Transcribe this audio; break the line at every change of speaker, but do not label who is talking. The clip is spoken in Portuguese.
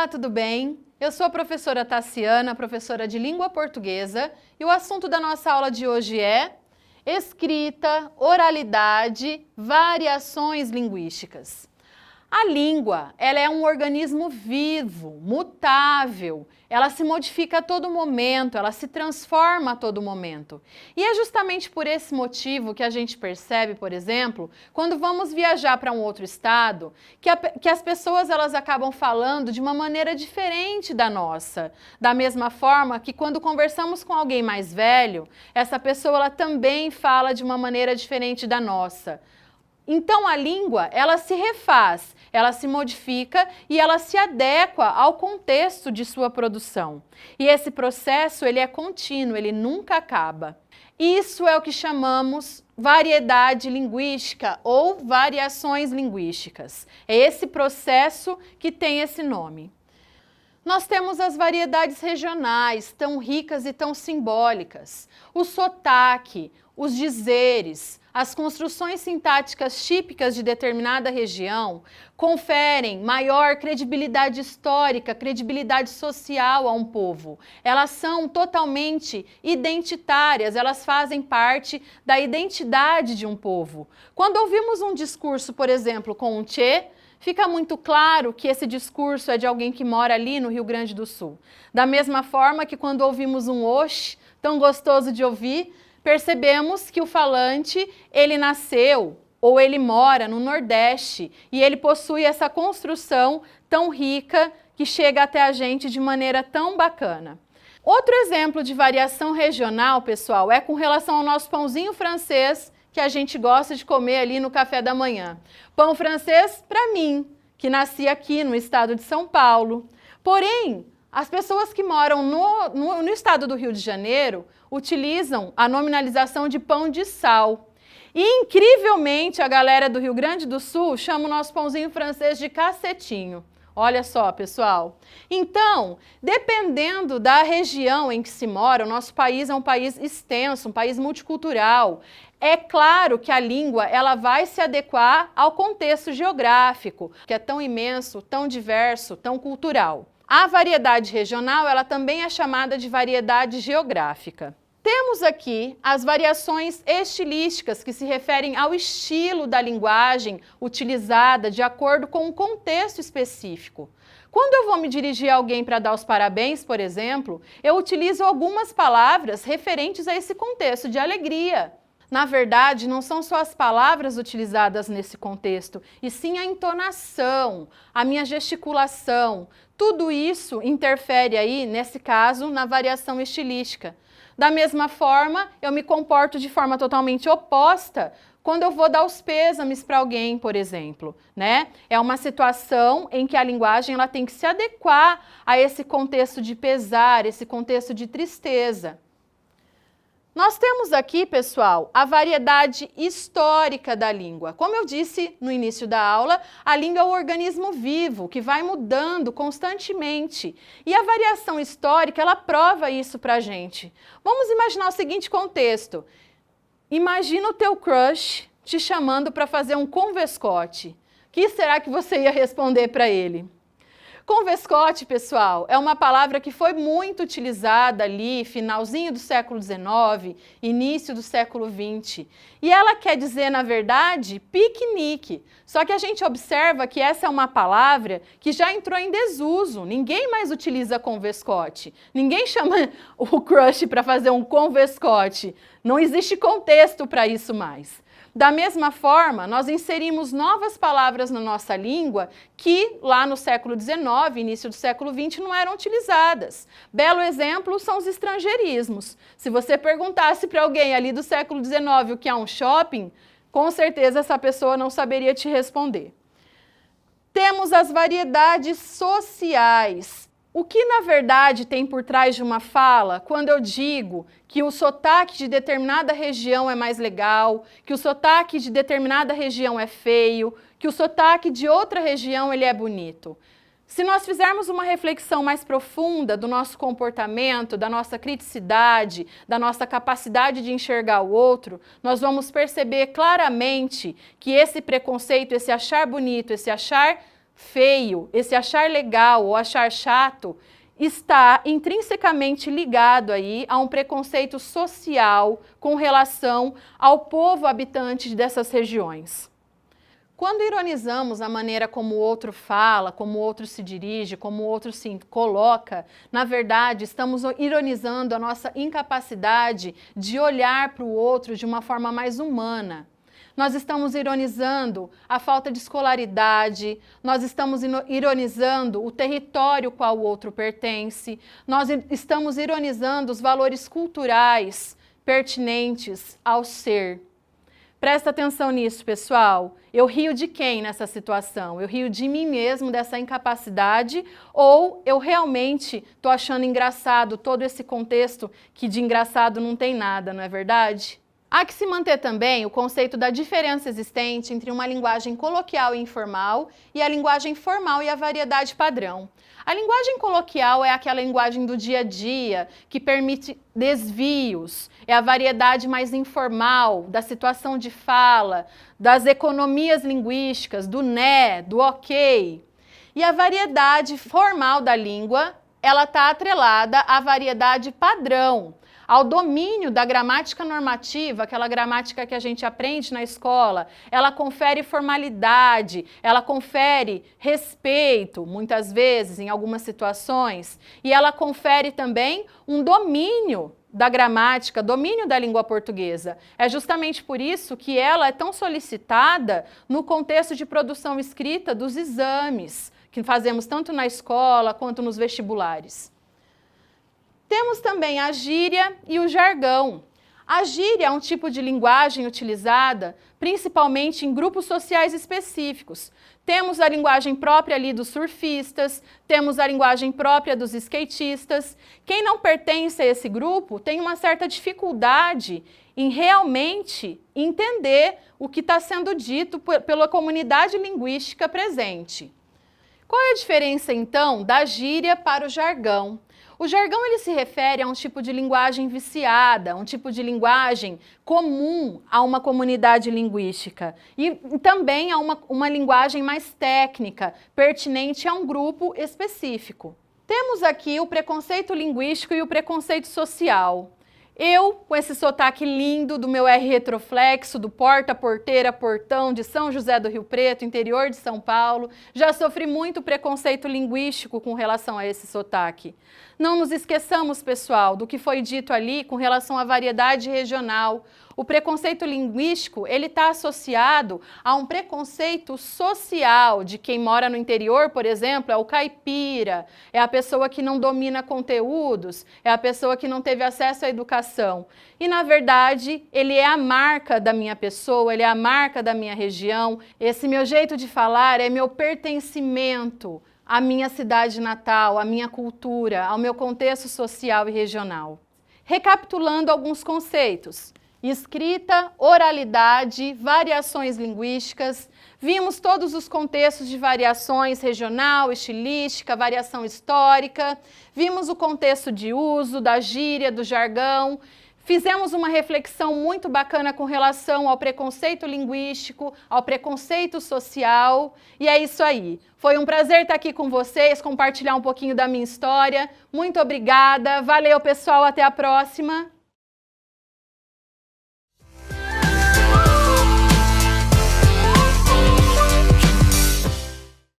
Olá, tudo bem? Eu sou a professora Tassiana, professora de língua portuguesa, e o assunto da nossa aula de hoje é escrita, oralidade, variações linguísticas. A língua, ela é um organismo vivo, mutável, ela se modifica a todo momento, ela se transforma a todo momento. E é justamente por esse motivo que a gente percebe, por exemplo, quando vamos viajar para um outro estado, que as pessoas elas acabam falando de uma maneira diferente da nossa. Da mesma forma que quando conversamos com alguém mais velho, essa pessoa ela também fala de uma maneira diferente da nossa. Então a língua, ela se refaz, ela se modifica e ela se adequa ao contexto de sua produção. E esse processo, ele é contínuo, ele nunca acaba. Isso é o que chamamos variedade linguística ou variações linguísticas. É esse processo que tem esse nome. Nós temos as variedades regionais, tão ricas e tão simbólicas. O sotaque, os dizeres, as construções sintáticas típicas de determinada região conferem maior credibilidade histórica, credibilidade social a um povo. Elas são totalmente identitárias, elas fazem parte da identidade de um povo. Quando ouvimos um discurso, por exemplo, com um tchê, fica muito claro que esse discurso é de alguém que mora ali no Rio Grande do Sul. Da mesma forma que quando ouvimos um oxe, tão gostoso de ouvir, percebemos que o falante, ele nasceu ou ele mora no Nordeste e ele possui essa construção tão rica que chega até a gente de maneira tão bacana. Outro exemplo de variação regional, pessoal, é com relação ao nosso pãozinho francês, que a gente gosta de comer ali no café da manhã. Pão francês para mim, que nasci aqui no estado de São Paulo. Porém, as pessoas que moram no estado do Rio de Janeiro utilizam a nominalização de pão de sal. E, incrivelmente, a galera do Rio Grande do Sul chama o nosso pãozinho francês de cacetinho. Olha só, pessoal. Então, dependendo da região em que se mora, o nosso país é um país extenso, um país multicultural. É claro que a língua ela vai se adequar ao contexto geográfico, que é tão imenso, tão diverso, tão cultural. A variedade regional ela também é chamada de variedade geográfica. Temos aqui as variações estilísticas, que se referem ao estilo da linguagem utilizada de acordo com um contexto específico. Quando eu vou me dirigir a alguém para dar os parabéns, por exemplo, eu utilizo algumas palavras referentes a esse contexto de alegria. Na verdade, não são só as palavras utilizadas nesse contexto, e sim a entonação, a minha gesticulação. Tudo isso interfere aí, nesse caso, na variação estilística. Da mesma forma, eu me comporto de forma totalmente oposta quando eu vou dar os pêsames para alguém, por exemplo, né? É uma situação em que a linguagem ela tem que se adequar a esse contexto de pesar, esse contexto de tristeza. Nós temos aqui, pessoal, a variedade histórica da língua. Como eu disse no início da aula, a língua é um organismo vivo que vai mudando constantemente. E a variação histórica, ela prova isso pra gente. Vamos imaginar o seguinte contexto. Imagina o teu crush te chamando para fazer um convescote. O que será que você ia responder para ele? Convescote, pessoal, é uma palavra que foi muito utilizada ali, finalzinho do século XIX, início do século XX. E ela quer dizer, na verdade, piquenique. Só que a gente observa que essa é uma palavra que já entrou em desuso. Ninguém mais utiliza convescote. Ninguém chama o crush para fazer um convescote. Não existe contexto para isso mais. Da mesma forma, nós inserimos novas palavras na nossa língua que lá no século XIX, início do século XX, não eram utilizadas. Belo exemplo são os estrangeirismos. Se você perguntasse para alguém ali do século XIX o que é um shopping, com certeza essa pessoa não saberia te responder. Temos as variedades sociais. O que, na verdade, tem por trás de uma fala quando eu digo que o sotaque de determinada região é mais legal, que o sotaque de determinada região é feio, que o sotaque de outra região ele é bonito? Se nós fizermos uma reflexão mais profunda do nosso comportamento, da nossa criticidade, da nossa capacidade de enxergar o outro, nós vamos perceber claramente que esse preconceito, esse achar bonito, esse achar feio, esse achar legal ou achar chato, está intrinsecamente ligado aí a um preconceito social com relação ao povo habitante dessas regiões. Quando ironizamos a maneira como o outro fala, como o outro se dirige, como o outro se coloca, na verdade estamos ironizando a nossa incapacidade de olhar para o outro de uma forma mais humana. Nós estamos ironizando a falta de escolaridade, nós estamos ironizando o território qual o outro pertence, nós estamos ironizando os valores culturais pertinentes ao ser. Presta atenção nisso, pessoal. Eu rio de quem nessa situação? Eu rio de mim mesmo, dessa incapacidade, ou eu realmente estou achando engraçado todo esse contexto que de engraçado não tem nada, não é verdade? Há que se manter também o conceito da diferença existente entre uma linguagem coloquial e informal e a linguagem formal e a variedade padrão. A linguagem coloquial é aquela linguagem do dia a dia, que permite desvios, é a variedade mais informal, da situação de fala, das economias linguísticas, do né, do ok. E a variedade formal da língua, ela está atrelada à variedade padrão, ao domínio da gramática normativa, aquela gramática que a gente aprende na escola. Ela confere formalidade, ela confere respeito, muitas vezes, em algumas situações, e ela confere também um domínio da gramática, domínio da língua portuguesa. É justamente por isso que ela é tão solicitada no contexto de produção escrita dos exames, que fazemos tanto na escola quanto nos vestibulares. Temos também a gíria e o jargão. A gíria é um tipo de linguagem utilizada principalmente em grupos sociais específicos. Temos a linguagem própria ali dos surfistas, temos a linguagem própria dos skatistas. Quem não pertence a esse grupo tem uma certa dificuldade em realmente entender o que está sendo dito pela comunidade linguística presente. Qual é a diferença, então, da gíria para o jargão? O jargão ele se refere a um tipo de linguagem viciada, um tipo de linguagem comum a uma comunidade linguística e também a uma linguagem mais técnica, pertinente a um grupo específico. Temos aqui o preconceito linguístico e o preconceito social. Eu, com esse sotaque lindo do meu R retroflexo, do porta, porteira, portão de São José do Rio Preto, interior de São Paulo, já sofri muito preconceito linguístico com relação a esse sotaque. Não nos esqueçamos, pessoal, do que foi dito ali com relação à variedade regional. O preconceito linguístico, ele está associado a um preconceito social de quem mora no interior, por exemplo, é o caipira, é a pessoa que não domina conteúdos, é a pessoa que não teve acesso à educação. E, na verdade, ele é a marca da minha pessoa, ele é a marca da minha região. Esse meu jeito de falar é meu pertencimento à minha cidade natal, à minha cultura, ao meu contexto social e regional. Recapitulando alguns conceitos. Escrita, oralidade, variações linguísticas, vimos todos os contextos de variações regional, estilística, variação histórica, vimos o contexto de uso, da gíria, do jargão, fizemos uma reflexão muito bacana com relação ao preconceito linguístico, ao preconceito social, e é isso aí. Foi um prazer estar aqui com vocês, compartilhar um pouquinho da minha história. Muito obrigada, valeu pessoal, até a próxima!